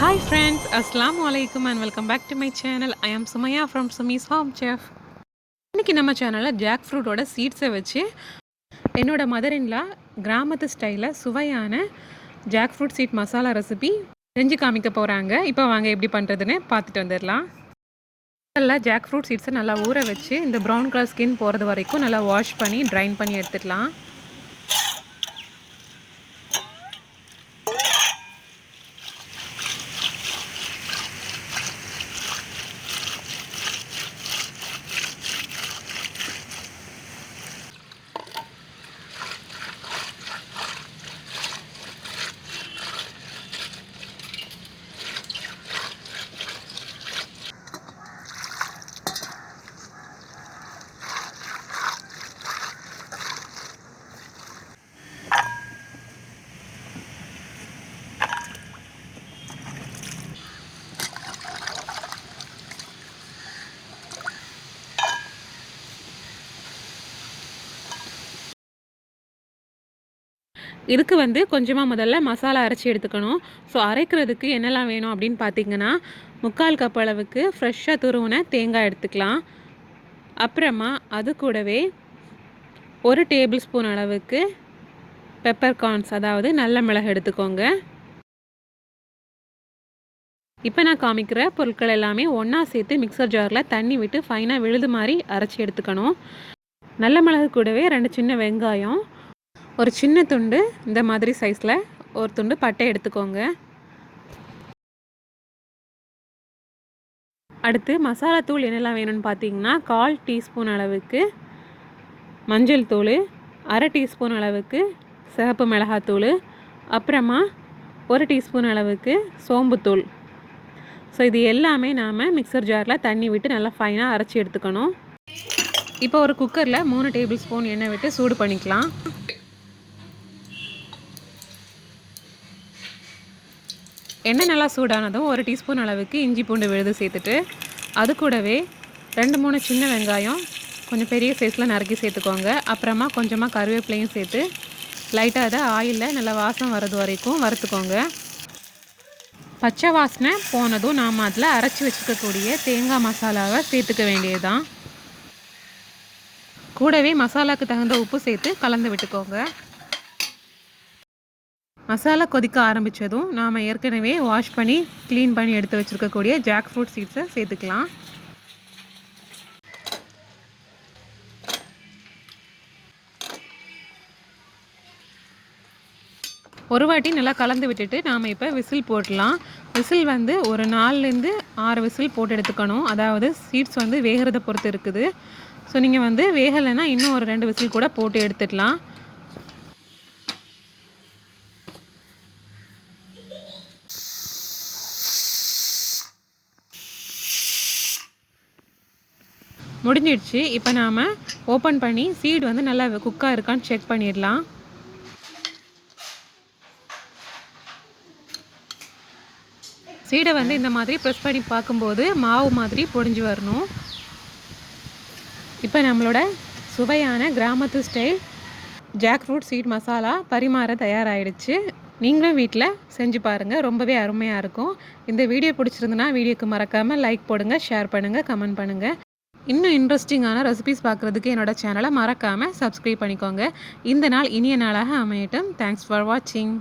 Hi friends, Assalamu alaikum and welcome back to my channel. I am Sumaya from Sumi's Home Chef. இன்னைக்கு நம்ம சேனலில் jack ஃப்ரூட்டோட சீட்ஸை வச்சு என்னோட mother in law கிராமத்து ஸ்டைலில் சுவையான jackfruit seed masala recipe செஞ்சு காமிக்க போகிறாங்க. இப்போ வாங்க எப்படி பண்ணுறதுன்னு பார்த்துட்டு வந்துடலாம். நல்லா ஜாக் ஃப்ரூட் சீட்ஸை நல்லா ஊற வச்சு இந்த ப்ரௌன் கலர் ஸ்கின் போகிறது வரைக்கும் நல்லா வாஷ் பண்ணி ட்ரைன் பண்ணி எடுத்துக்கலாம். இதுக்கு கொஞ்சமாக முதல்ல மசாலா அரைச்சி எடுத்துக்கணும். ஸோ அரைக்கிறதுக்கு என்னெல்லாம் வேணும் அப்படின்னு பார்த்தீங்கன்னா 3/4 கப் அளவுக்கு ஃப்ரெஷ்ஷாக துருவின தேங்காய் எடுத்துக்கலாம். அப்புறமா அது கூடவே 1 டேபிள் ஸ்பூன் அளவுக்கு பெப்பர் கார்ன்ஸ், அதாவது நல்ல மிளகு எடுத்துக்கோங்க. இப்போ நான் காமிக்கிற பொருட்கள் எல்லாமே ஒன்றா சேர்த்து மிக்சர் ஜாரில் தண்ணி விட்டு ஃபைனாக விழுது மாதிரி அரைச்சி எடுத்துக்கணும். நல்ல மிளகு கூடவே 2 சின்ன வெங்காயம், ஒரு சின்ன துண்டு இந்த மாதிரி சைஸில் ஒரு துண்டு பட்டை எடுத்துக்கோங்க. அடுத்து மசாலா தூள் என்னெல்லாம் வேணும்னு பார்த்தீங்கன்னா 1/4 டீஸ்பூன் அளவுக்கு மஞ்சள் தூள், 1/2 டீஸ்பூன் அளவுக்கு சிவப்பு மிளகாத்தூள், அப்புறமா 1 டீஸ்பூன் அளவுக்கு சோம்புத்தூள். ஸோ இது எல்லாமே நாம் மிக்சர் ஜாரில் தண்ணி விட்டு நல்லா ஃபைனாக அரைச்சி எடுத்துக்கணும். இப்போ ஒரு குக்கரில் 3 டேபிள் ஸ்பூன் எண்ணெய் விட்டு சூடு பண்ணிக்கலாம். எண்ணெய் நல்லா சூடானதும் 1 டீஸ்பூன் அளவுக்கு இஞ்சி பூண்டு விழுது சேர்த்துட்டு அது கூடவே 2-3 சின்ன வெங்காயம் கொஞ்சம் பெரிய சைஸில் நறுக்கி சேர்த்துக்கோங்க. அப்புறமா கொஞ்சமாக கருவேப்பிலையும் சேர்த்து லைட்டாக அதை ஆயிலில் நல்லா வாசம் வர்றது வரைக்கும் வறுத்துக்கோங்க. பச்சை வாசனை போனதும் நாம் அதில் அரைச்சி வச்சுக்கக்கூடிய தேங்காய் மசாலாவை சேர்த்துக்க வேண்டியதுதான். கூடவே மசாலாவுக்கு தகுந்த உப்பு சேர்த்து கலந்து விட்டுக்கோங்க. மசாலா கொதிக்க ஆரம்பித்ததும் நாம் ஏற்கனவே வாஷ் பண்ணி க்ளீன் பண்ணி எடுத்து வச்சுருக்கக்கூடிய ஜாக் ஃப்ரூட் சீட்ஸை சேர்த்துக்கலாம். ஒரு வாட்டி நல்லா கலந்து விட்டுட்டு நாம் இப்போ விசில் போடலாம். விசில் ஒரு 4லேருந்து 6 விசில் போட்டு எடுத்துக்கணும். அதாவது சீட்ஸ் வேகிறத பொறுத்து இருக்குது. ஸோ நீங்கள் வேகலைன்னா இன்னும் ஒரு 2 விசில் கூட போட்டு எடுத்துடலாம். முடிஞ்சிடுச்சு. இப்போ நாம் ஓப்பன் பண்ணி சீடு நல்லா குக்காக இருக்கான்னு செக் பண்ணிடலாம். சீடை இந்த மாதிரி ப்ரெஸ் பண்ணி பார்க்கும்போது மாவு மாதிரி பொடிஞ்சு வரணும். இப்போ நம்மளோட சுவையான கிராமத்து style jackfruit seed masala பரிமாற தயாராகிடுச்சு. நீங்களும் வீட்டில் செஞ்சு பாருங்கள், ரொம்பவே அருமையாக இருக்கும். இந்த வீடியோ பிடிச்சிருந்துன்னா வீடியோக்கு மறக்காமல் லைக் போடுங்க, ஷேர் பண்ணுங்கள், கமெண்ட் பண்ணுங்கள். இன்னும் இன்ட்ரெஸ்டிங்கான ரெசிபிஸ் பார்க்குறதுக்கு என்னோடய சேனலை மறக்காமல் சப்ஸ்கிரைப் பண்ணிக்கோங்க. இந்த நாள் இனிய நாளாக அமையட்டும். தேங்க்ஸ் ஃபார் வாட்சிங்.